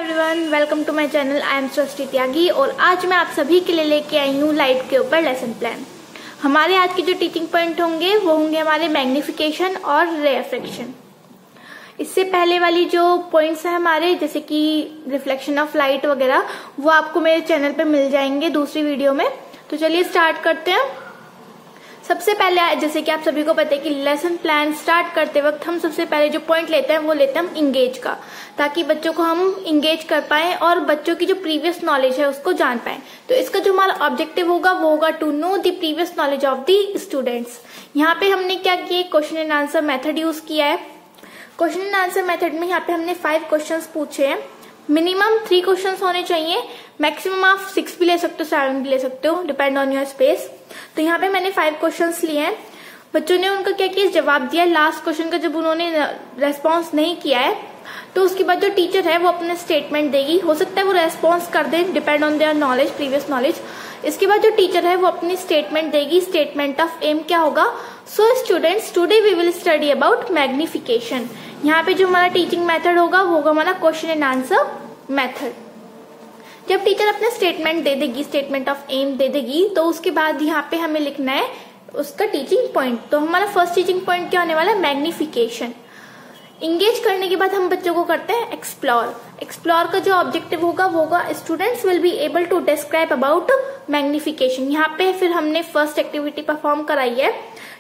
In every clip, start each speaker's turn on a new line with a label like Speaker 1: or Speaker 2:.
Speaker 1: Everyone, welcome to my channel. I am Srishti Tyagi और आज मैं आप सभी के लिए लेके आई हूँ लाइट के ऊपर लेसन प्लान। हमारे आज के जो टीचिंग पॉइंट होंगे वो होंगे हमारे मैग्निफिकेशन और रेफ्रैक्शन। इससे पहले वाली जो पॉइंट्स हैं हमारे, जैसे कि रिफ्लेक्शन ऑफ लाइट वगैरह, वो आपको मेरे चैनल पे मिल जाएंगे दूसरी वीडियो में। तो चलिए स्टार्ट करते हैं। सबसे पहले जैसे कि आप सभी को पता है कि लेसन प्लान स्टार्ट करते वक्त हम सबसे पहले जो पॉइंट लेते हैं वो लेते हैं हम इंगेज का, ताकि बच्चों को हम इंगेज कर पाएं और बच्चों की जो प्रीवियस नॉलेज है उसको जान पाएं। तो इसका जो हमारा ऑब्जेक्टिव होगा वो होगा to know the previous knowledge of the students. यहाँ पे हमने क्या किया, question and answer method use किया है। क्वेश्चन एंड आंसर मेथड में यहाँ पे हमने 5 क्वेश्चन पूछे हैं। मिनिमम 3 क्वेश्चन होने चाहिए, मैक्सिमम आप 6 भी ले सकते हो, 7 भी ले सकते हो, डिपेंड ऑन योर स्पेस। तो यहाँ पे मैंने 5 क्वेश्चन लिए हैं। बच्चों ने उनका क्या किया, जवाब दिया। लास्ट क्वेश्चन का जब उन्होंने रेस्पॉन्स नहीं किया है तो उसके बाद जो टीचर है वो अपने स्टेटमेंट देगी। हो सकता है वो रेस्पॉन्स कर दे, depend on their knowledge, previous knowledge. इसके बाद जो टीचर है वो अपनी स्टेटमेंट देगी। स्टेटमेंट ऑफ एम क्या होगा, so students today we will study about magnification. यहाँ पे जो हमारा टीचिंग मेथड होगा वो होगा हमारा क्वेश्चन एंड आंसर मेथड। जब टीचर अपना स्टेटमेंट दे देगी, स्टेटमेंट ऑफ एम दे देगी, तो उसके बाद यहाँ पे हमें लिखना है उसका टीचिंग पॉइंट। तो हमारा फर्स्ट टीचिंग पॉइंट क्या होने वाला है, मैग्निफिकेशन। इंगेज करने के बाद हम बच्चों को करते हैं एक्सप्लोर। एक्सप्लोर का जो ऑब्जेक्टिव होगा वो होगा students will be able to describe about magnification. यहाँ पे फिर हमने फर्स्ट एक्टिविटी परफॉर्म कराई है।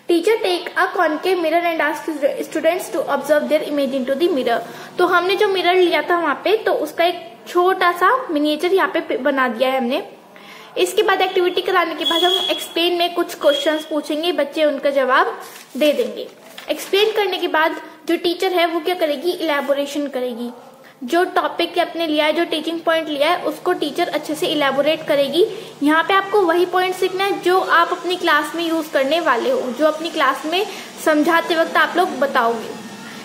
Speaker 1: Teacher take a concave mirror and ask students to observe their image into the mirror. तो हमने जो मिरर लिया था वहां पे, तो उसका एक छोटा सा मिनिएचर यहाँ पे बना दिया है हमने। इसके बाद एक्टिविटी कराने के बाद हम एक्सप्लेन में कुछ क्वेश्चंस पूछेंगे, बच्चे उनका जवाब दे देंगे। एक्सप्लेन करने के बाद जो टीचर है वो क्या करेगी, इलेबोरेशन करेगी। जो टॉपिक अपने लिया है, जो टीचिंग पॉइंट लिया है, उसको टीचर अच्छे से इलेबोरेट करेगी। यहाँ पे आपको वही पॉइंट सीखना है जो आप अपनी क्लास में यूज करने वाले हो, जो अपनी क्लास में समझाते वक्त आप लोग बताओगे।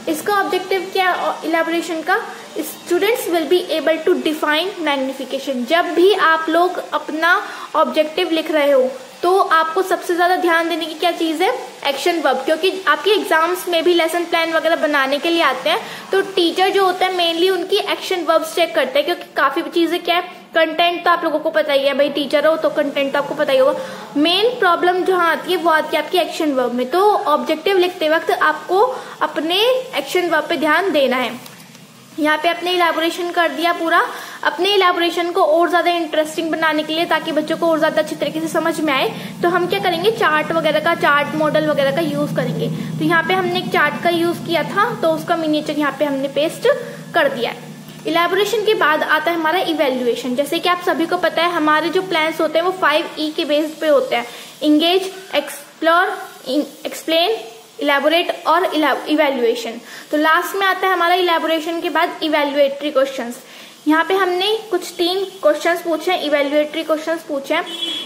Speaker 1: इसका ऑब्जेक्टिव क्या इलेबोरेशन का, students will be able to define magnification. जब भी आप लोग अपना ऑब्जेक्टिव लिख रहे हो तो आपको सबसे ज्यादा ध्यान देने की क्या चीज है, एक्शन वर्ब। क्योंकि आपके एग्जाम्स में भी लेसन प्लान वगैरह बनाने के लिए आते हैं, तो टीचर जो होता है मेनली उनकी एक्शन वर्ब्स चेक करते हैं। क्योंकि काफी चीजें क्या है, कंटेंट तो आप लोगों को पता ही है, भाई टीचर हो तो कंटेंट तो आपको पता ही होगा। मेन प्रॉब्लम जहाँ आती है वो आती है आपकी एक्शन वर्ब में। तो ऑब्जेक्टिव लिखते वक्त आपको अपने एक्शन वर्ब पे ध्यान देना है। यहाँ पे अपने इलेबोरेशन कर दिया पूरा। अपने इलेबोरेशन को और ज्यादा इंटरेस्टिंग बनाने के लिए, ताकि बच्चों को और ज्यादा अच्छी तरीके से समझ में आए, तो हम क्या करेंगे, चार्ट वगैरह का, चार्ट मॉडल वगैरह का यूज करेंगे। तो यहाँ पे हमने एक चार्ट का यूज किया था, तो उसका मिनिएचर यहाँ पे हमने पेस्ट कर दिया है। इलेबोरेशन के बाद आता है हमारा इवेल्युएशन। जैसे कि आप सभी को पता है हमारे जो प्लान्स होते हैं वो 5E के बेस्ड पे होते हैं, इंगेज, एक्सप्लोर, एक्सप्लेन, इलेबोरेट और इवेल्युएशन। तो लास्ट में आता है हमारा इलेबोरेशन के बाद इवेल्युएटरी क्वेश्चंस। यहाँ पे हमने कुछ 3 क्वेश्चंस पूछे हैं, इवेल्युएटरी क्वेश्चंस पूछे हैं।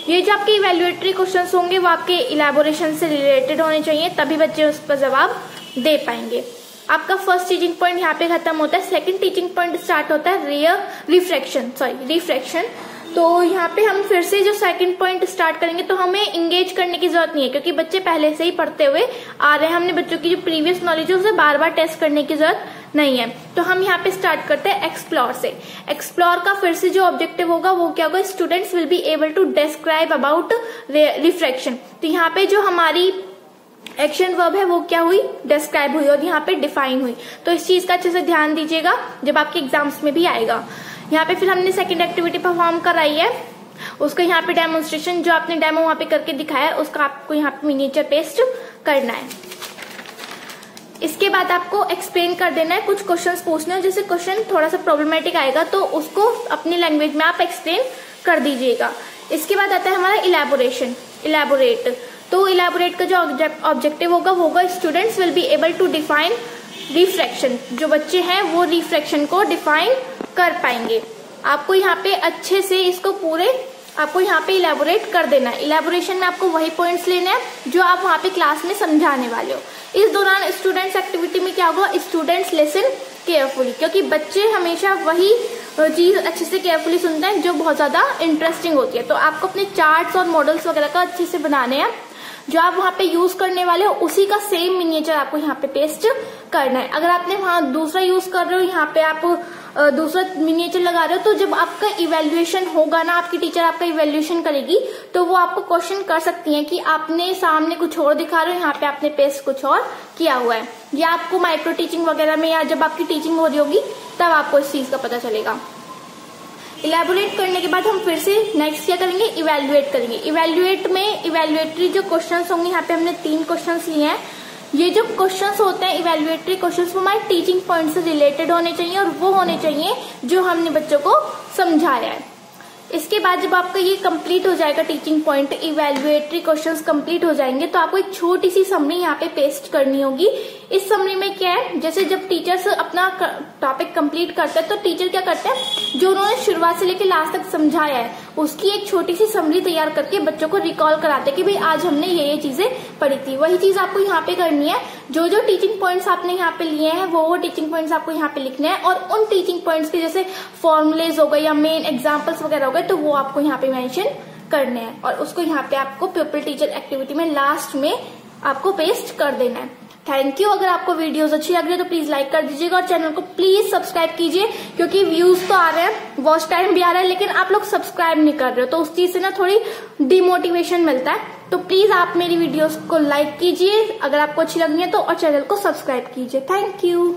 Speaker 1: ये जो आपके इवेल्युएटरी क्वेश्चंस होंगे वो आपके इलेबोरेशन से रिलेटेड होने चाहिए, तभी बच्चे उस पर जवाब दे पाएंगे। आपका फर्स्ट टीचिंग पॉइंट यहाँ पे खत्म होता है। सेकंड टीचिंग पॉइंट स्टार्ट होता है रिफ्रैक्शन। तो यहाँ पे हम फिर से जो सेकंड पॉइंट स्टार्ट करेंगे, तो हमें इंगेज करने की जरूरत नहीं है, क्योंकि बच्चे पहले से ही पढ़ते हुए आ रहे हैं। हमने बच्चों की जो प्रीवियस नॉलेज है उसे बार बार टेस्ट करने की जरूरत नहीं है। तो हम यहाँ पे स्टार्ट करते हैं एक्सप्लोर से। एक्सप्लोर का फिर से जो ऑब्जेक्टिव होगा वो क्या होगा, students will be able to describe about refraction. तो यहाँ पे जो हमारी एक्शन वर्ब है वो क्या हुई, डिस्क्राइब हुई, और यहाँ पे डिफाइन हुई। तो इस चीज का अच्छे से ध्यान दीजिएगा जब आपके एग्जाम्स में भी आएगा। यहाँ पे फिर हमने सेकंड एक्टिविटी परफॉर्म कराई है, उसका यहाँ पे डेमोन्स्ट्रेशन, जो आपने डेमो वहां पे करके दिखाया है, उसका आपको यहाँ पे मिनिएचर पेस्ट करना है। इसके बाद आपको एक्सप्लेन कर देना है, कुछ क्वेश्चंस पूछने हैं। जैसे क्वेश्चन थोड़ा सा प्रॉब्लमेटिक आएगा तो उसको अपनी लैंग्वेज में आप एक्सप्लेन कर दीजिएगा। इसके बाद आता है हमारा इलेबोरेट। तो इलेबोरेट का जो ऑब्जेक्टिव होगा वो होगा students will be able to define refraction. जो बच्चे हैं वो रिफ्रैक्शन को डिफाइन कर पाएंगे। आपको यहाँ पे अच्छे से इसको पूरे आपको यहाँ पे इलेबोरेट कर देना है। इलेबोरेशन में आपको वही पॉइंट्स लेने हैं जो आप वहाँ पे क्लास में समझाने वाले हो। इस दौरान स्टूडेंट्स एक्टिविटी में क्या होगा, स्टूडेंट्स लिसन केयरफुली, क्योंकि बच्चे हमेशा वही चीज अच्छे से केयरफुली सुनते हैं जो बहुत ज्यादा इंटरेस्टिंग होती है। तो आपको अपने चार्ट्स और मॉडल्स वगैरह का अच्छे से बनाने हैं। जो आप वहाँ पे यूज करने वाले हो उसी का सेम मिनिएचर आपको यहाँ पे पेस्ट करना है। अगर आपने वहाँ दूसरा यूज कर रहे हो, यहाँ पे आप दूसरा मिनिएचर लगा रहे हो, तो जब आपका इवेल्युएशन होगा ना, आपकी टीचर आपका इवेल्युएशन करेगी, तो वो आपको क्वेश्चन कर सकती है कि आपने सामने कुछ और दिखा रहे हो, यहाँ पे आपने पेस्ट कुछ और किया हुआ है। या आपको माइक्रो टीचिंग वगैरह में या जब आपकी टीचिंग हो रही होगी तब आपको इस चीज का पता चलेगा। इलेबोरेट करने के बाद हम फिर से नेक्स्ट क्या करेंगे, इवेल्युएट करेंगे। इवेल्युएट में इवेल्युएटरी जो क्वेश्चंस होंगे, यहाँ पे हमने 3 क्वेश्चंस लिए हैं। ये जो क्वेश्चंस होते हैं इवेल्युएटरी क्वेश्चंस, वो हमारे टीचिंग पॉइंट से रिलेटेड होने चाहिए और वो होने चाहिए जो हमने बच्चों को समझाया है। इसके बाद जब आपका ये कंप्लीट हो जाएगा, टीचिंग पॉइंट इवेल्युएटरी क्वेश्चंस कंप्लीट हो जाएंगे, तो आपको एक छोटी सी समरी यहाँ पे पेस्ट करनी होगी। इस समरी में क्या है, जैसे जब टीचर्स अपना टॉपिक कंप्लीट करते हैं तो टीचर क्या करते हैं, जो उन्होंने शुरुआत से लेकर लास्ट तक समझाया है उसकी एक छोटी सी समरी तैयार करके बच्चों को रिकॉल कराते हैं कि भाई आज हमने ये चीजें पढ़ी थी। वही चीज आपको यहाँ पे करनी है। जो जो टीचिंग पॉइंट्स आपने यहाँ पे लिए हैं वो टीचिंग पॉइंट्स आपको यहाँ पे लिखने हैं, और उन टीचिंग पॉइंट्स के जैसे फॉर्मुलेज हो गए या मेन एग्जाम्पल्स वगैरह हो गए तो वो आपको यहाँ पे मेंशन करने हैं, और उसको यहाँ पे आपको पीपल टीचर एक्टिविटी में लास्ट में आपको पेस्ट कर देना है। Thank you. अगर आपको वीडियोस अच्छी लग रही है तो प्लीज लाइक कर दीजिएगा और चैनल को प्लीज सब्सक्राइब कीजिए, क्योंकि व्यूज तो आ रहे हैं, वॉच टाइम भी आ रहा है, लेकिन आप लोग सब्सक्राइब नहीं कर रहे हो, तो उस चीज से ना थोड़ी डिमोटिवेशन मिलता है। तो प्लीज आप मेरी वीडियोस को लाइक कीजिए अगर आपको अच्छी लगी है तो, और चैनल को सब्सक्राइब कीजिए। Thank you.